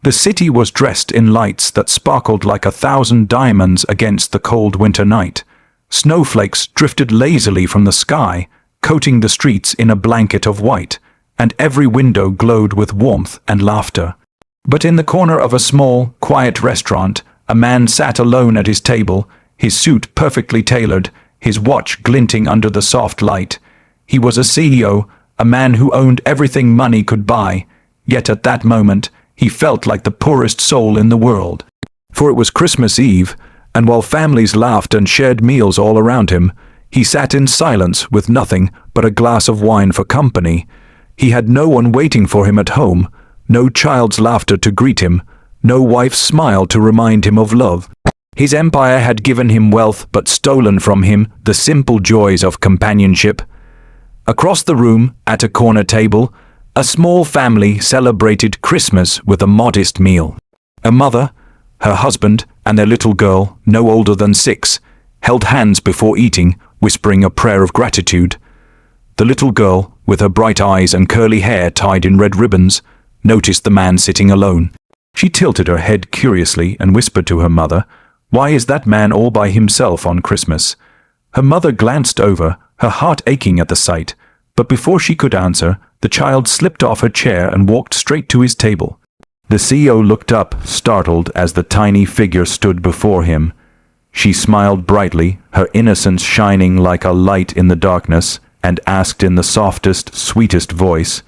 The city was dressed in lights that sparkled like 1,000 diamonds against the cold winter night. Snowflakes drifted lazily from the sky, coating the streets in a blanket of white, and every window glowed with warmth and laughter. But in the corner of a small, quiet restaurant, a man sat alone at his table, his suit perfectly tailored, his watch glinting under the soft light. He was a CEO, a man who owned everything money could buy, yet at that moment he felt like the poorest soul in the world. For it was Christmas Eve, and while families laughed and shared meals all around him, he sat in silence with nothing but a glass of wine for company. He had no one waiting for him at home, no child's laughter to greet him, no wife's smile to remind him of love. His empire had given him wealth but stolen from him the simple joys of companionship. Across the room, at a corner table, a small family celebrated Christmas with a modest meal. A mother, her husband, and their little girl, no older than 6, held hands before eating, whispering a prayer of gratitude. The little girl, with her bright eyes and curly hair tied in red ribbons, noticed the man sitting alone. She tilted her head curiously and whispered to her mother, "Why is that man all by himself on Christmas?" Her mother glanced over, her heart aching at the sight, but before she could answer, the child slipped off her chair and walked straight to his table. The CEO looked up, startled, as the tiny figure stood before him. She smiled brightly, her innocence shining like a light in the darkness, and asked in the softest, sweetest voice,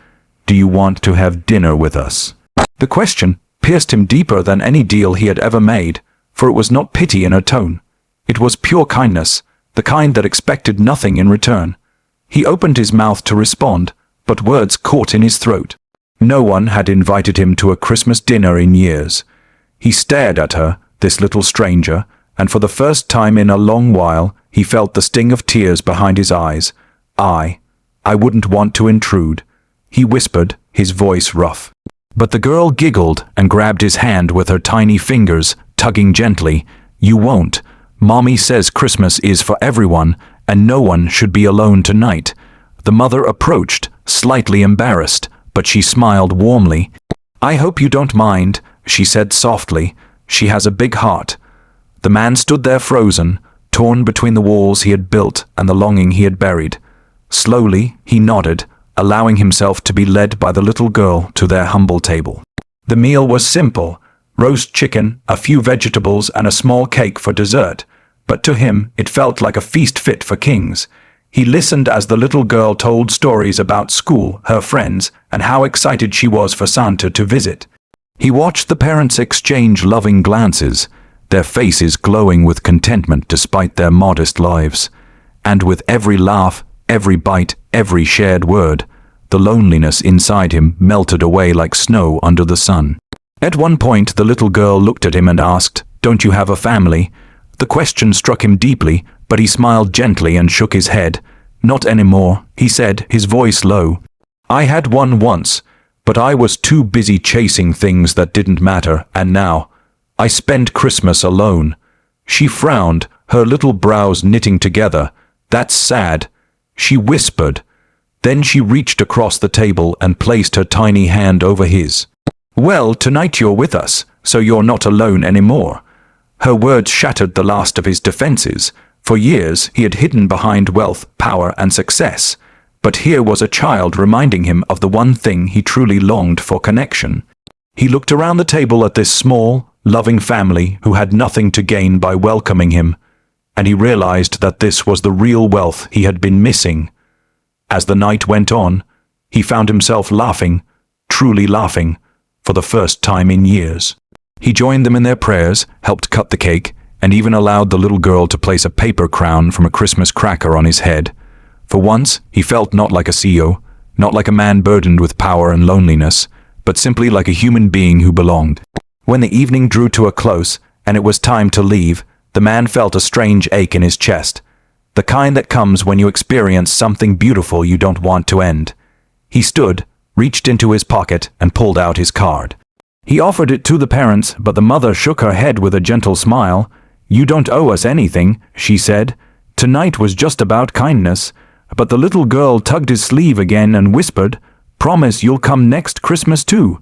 "Do you want to have dinner with us?" The question pierced him deeper than any deal he had ever made, for it was not pity in her tone. It was pure kindness, the kind that expected nothing in return. He opened his mouth to respond, but words caught in his throat. No one had invited him to a Christmas dinner in years. He stared at her, this little stranger, and for the first time in a long while, he felt the sting of tears behind his eyes. I wouldn't want to intrude," he whispered, his voice rough. But the girl giggled and grabbed his hand with her tiny fingers, tugging gently. "You won't. Mommy says Christmas is for everyone, and no one should be alone tonight." The mother approached, slightly embarrassed, but she smiled warmly. "I hope you don't mind," she said softly. "She has a big heart." The man stood there frozen, torn between the walls he had built and the longing he had buried. Slowly, he nodded, allowing himself to be led by the little girl to their humble table. The meal was simple: roast chicken, a few vegetables, and a small cake for dessert. But to him, it felt like a feast fit for kings. He listened as the little girl told stories about school, her friends, and how excited she was for Santa to visit. He watched the parents exchange loving glances, their faces glowing with contentment despite their modest lives. And with every laugh, every bite, every shared word, the loneliness inside him melted away like snow under the sun. At one point, the little girl looked at him and asked, "Don't you have a family?" The question struck him deeply, but he smiled gently and shook his head. "Not anymore," he said, his voice low. "I had one once, but I was too busy chasing things that didn't matter, and now I spend Christmas alone." She frowned, her little brows knitting together. "That's sad," she whispered. Then she reached across the table and placed her tiny hand over his. "Well, tonight you're with us, so you're not alone anymore." Her words shattered the last of his defenses. For years he had hidden behind wealth, power, and success. But here was a child reminding him of the one thing he truly longed for: connection. He looked around the table at this small, loving family who had nothing to gain by welcoming him, and he realized that this was the real wealth he had been missing. As the night went on, he found himself laughing, truly laughing, for the first time in years. He joined them in their prayers, helped cut the cake, and even allowed the little girl to place a paper crown from a Christmas cracker on his head. For once, he felt not like a CEO, not like a man burdened with power and loneliness, but simply like a human being who belonged. When the evening drew to a close, and it was time to leave, the man felt a strange ache in his chest, the kind that comes when you experience something beautiful you don't want to end. He stood, reached into his pocket, and pulled out his card. He offered it to the parents, but the mother shook her head with a gentle smile. "You don't owe us anything," she said. "Tonight was just about kindness." But the little girl tugged his sleeve again and whispered, "Promise you'll come next Christmas too."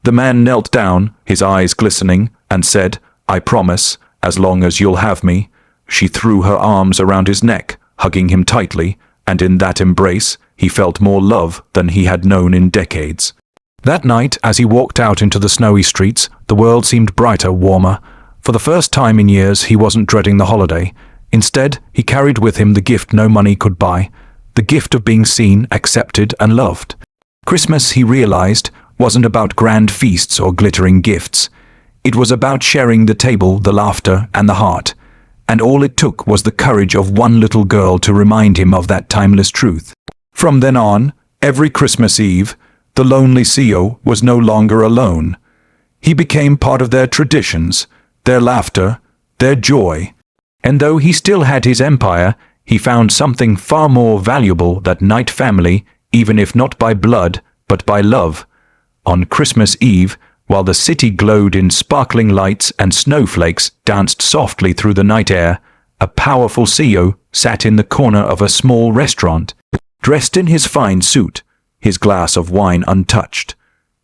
The man knelt down, his eyes glistening, and said, "I promise, as long as you'll have me." She threw her arms around his neck, hugging him tightly, and in that embrace he felt more love than he had known in decades. That night, as he walked out into the snowy streets, the world seemed brighter, warmer. For the first time in years, he wasn't dreading the holiday. Instead, he carried with him the gift no money could buy, the gift of being seen, accepted, and loved. Christmas, he realized, wasn't about grand feasts or glittering gifts. It was about sharing the table, the laughter, and the heart. And all it took was the courage of one little girl to remind him of that timeless truth. From then on, every Christmas Eve, the lonely CEO was no longer alone. He became part of their traditions, their laughter, their joy. And though he still had his empire, he found something far more valuable, that night family, even if not by blood, but by love. On Christmas Eve, while the city glowed in sparkling lights and snowflakes danced softly through the night air, a powerful CEO sat in the corner of a small restaurant, dressed in his fine suit, his glass of wine untouched,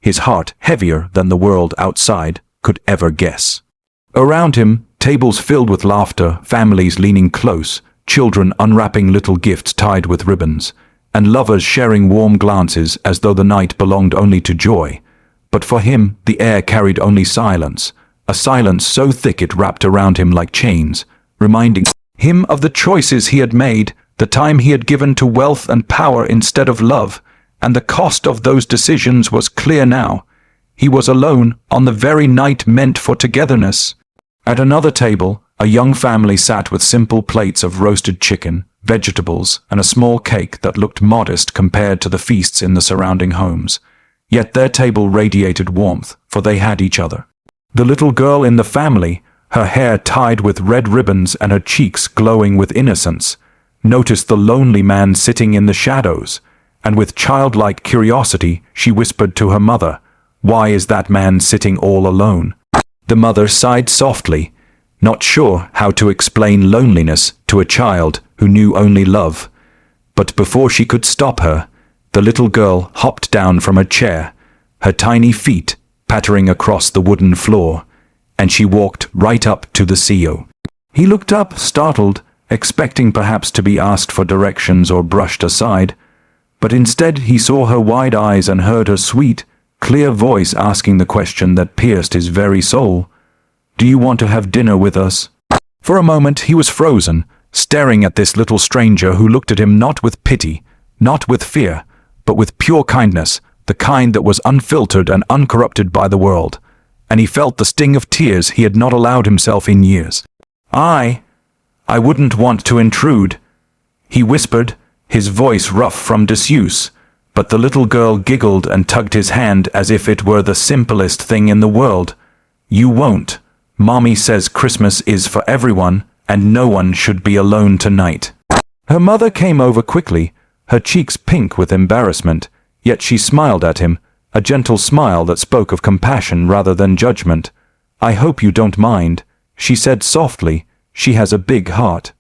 his heart heavier than the world outside could ever guess. Around him, tables filled with laughter, families leaning close, children unwrapping little gifts tied with ribbons, and lovers sharing warm glances as though the night belonged only to joy. But for him, the air carried only silence, a silence so thick it wrapped around him like chains, reminding him of the choices he had made, the time he had given to wealth and power instead of love, and the cost of those decisions was clear now. He was alone on the very night meant for togetherness. At another table, a young family sat with simple plates of roasted chicken, vegetables, and a small cake that looked modest compared to the feasts in the surrounding homes. Yet their table radiated warmth, for they had each other. The little girl in the family, her hair tied with red ribbons and her cheeks glowing with innocence, noticed the lonely man sitting in the shadows, and with childlike curiosity she whispered to her mother, "Why is that man sitting all alone?" The mother sighed softly, not sure how to explain loneliness to a child who knew only love. But before she could stop her, the little girl hopped down from her chair, her tiny feet pattering across the wooden floor, and she walked right up to the CEO. He looked up, startled, expecting perhaps to be asked for directions or brushed aside, but instead he saw her wide eyes and heard her sweet, clear voice asking the question that pierced his very soul. "Do you want to have dinner with us?" For a moment he was frozen, staring at this little stranger who looked at him not with pity, not with fear, but with pure kindness, the kind that was unfiltered and uncorrupted by the world. And he felt the sting of tears he had not allowed himself in years. I wouldn't want to intrude," he whispered, his voice rough from disuse, but the little girl giggled and tugged his hand as if it were the simplest thing in the world. "You won't. Mommy says Christmas is for everyone, and no one should be alone tonight." Her mother came over quickly, her cheeks pink with embarrassment, yet she smiled at him, a gentle smile that spoke of compassion rather than judgment. "I hope you don't mind," she said softly. "She has a big heart."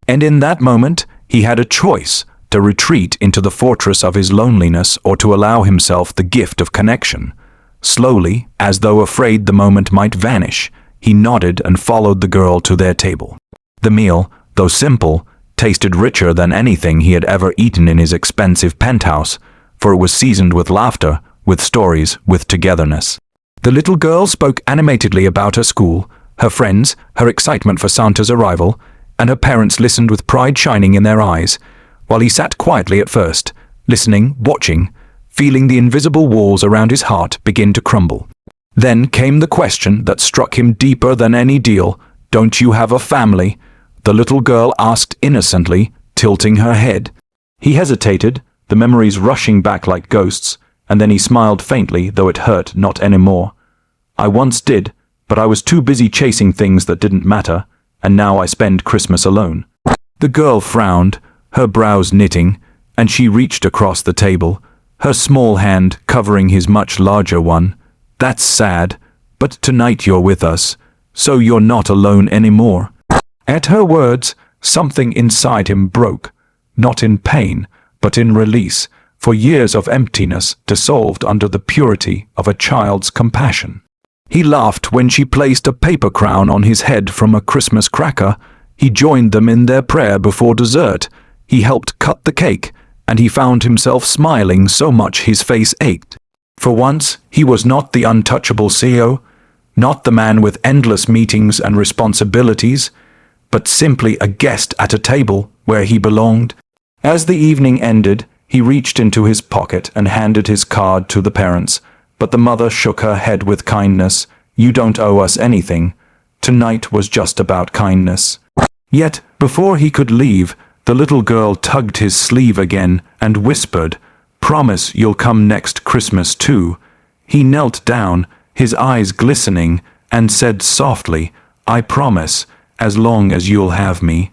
And in that moment, he had a choice: to retreat into the fortress of his loneliness or to allow himself the gift of connection. Slowly, as though afraid the moment might vanish, he nodded and followed the girl to their table. The meal, though simple, tasted richer than anything he had ever eaten in his expensive penthouse, for it was seasoned with laughter, with stories, with togetherness. The little girl spoke animatedly about her school, her friends, her excitement for Santa's arrival, and her parents listened with pride shining in their eyes, while he sat quietly at first, listening, watching, feeling the invisible walls around his heart begin to crumble. Then came the question that struck him deeper than any deal. "Don't you have a family?" the little girl asked innocently, tilting her head. He hesitated, the memories rushing back like ghosts, and then he smiled faintly, though it hurt not anymore. "I once did, but I was too busy chasing things that didn't matter, and now I spend Christmas alone." The girl frowned, her brows knitting, and she reached across the table, her small hand covering his much larger one. "That's sad, but tonight you're with us, so you're not alone anymore." At her words, something inside him broke, not in pain, but in release, for years of emptiness dissolved under the purity of a child's compassion. He laughed when she placed a paper crown on his head from a Christmas cracker. He joined them in their prayer before dessert. He helped cut the cake, and he found himself smiling so much his face ached. For once, he was not the untouchable CEO, not the man with endless meetings and responsibilities, but simply a guest at a table where he belonged. As the evening ended, he reached into his pocket and handed his card to the parents, but the mother shook her head with kindness. "You don't owe us anything. Tonight was just about kindness." Yet, before he could leave, the little girl tugged his sleeve again and whispered, "Promise you'll come next Christmas too." He knelt down, his eyes glistening, and said softly, "I promise, as long as you'll have me."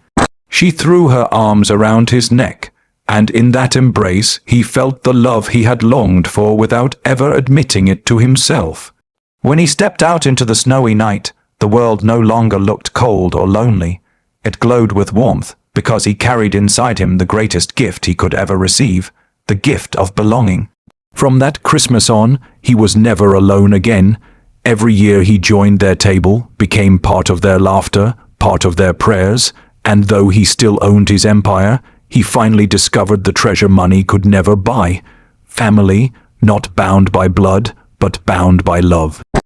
She threw her arms around his neck, and in that embrace he felt the love he had longed for without ever admitting it to himself. When he stepped out into the snowy night, the world no longer looked cold or lonely. It glowed with warmth, because he carried inside him the greatest gift he could ever receive, the gift of belonging. From that Christmas on, he was never alone again. Every year he joined their table, became part of their laughter, part of their prayers, and though he still owned his empire, he finally discovered the treasure money could never buy: family, not bound by blood, but bound by love.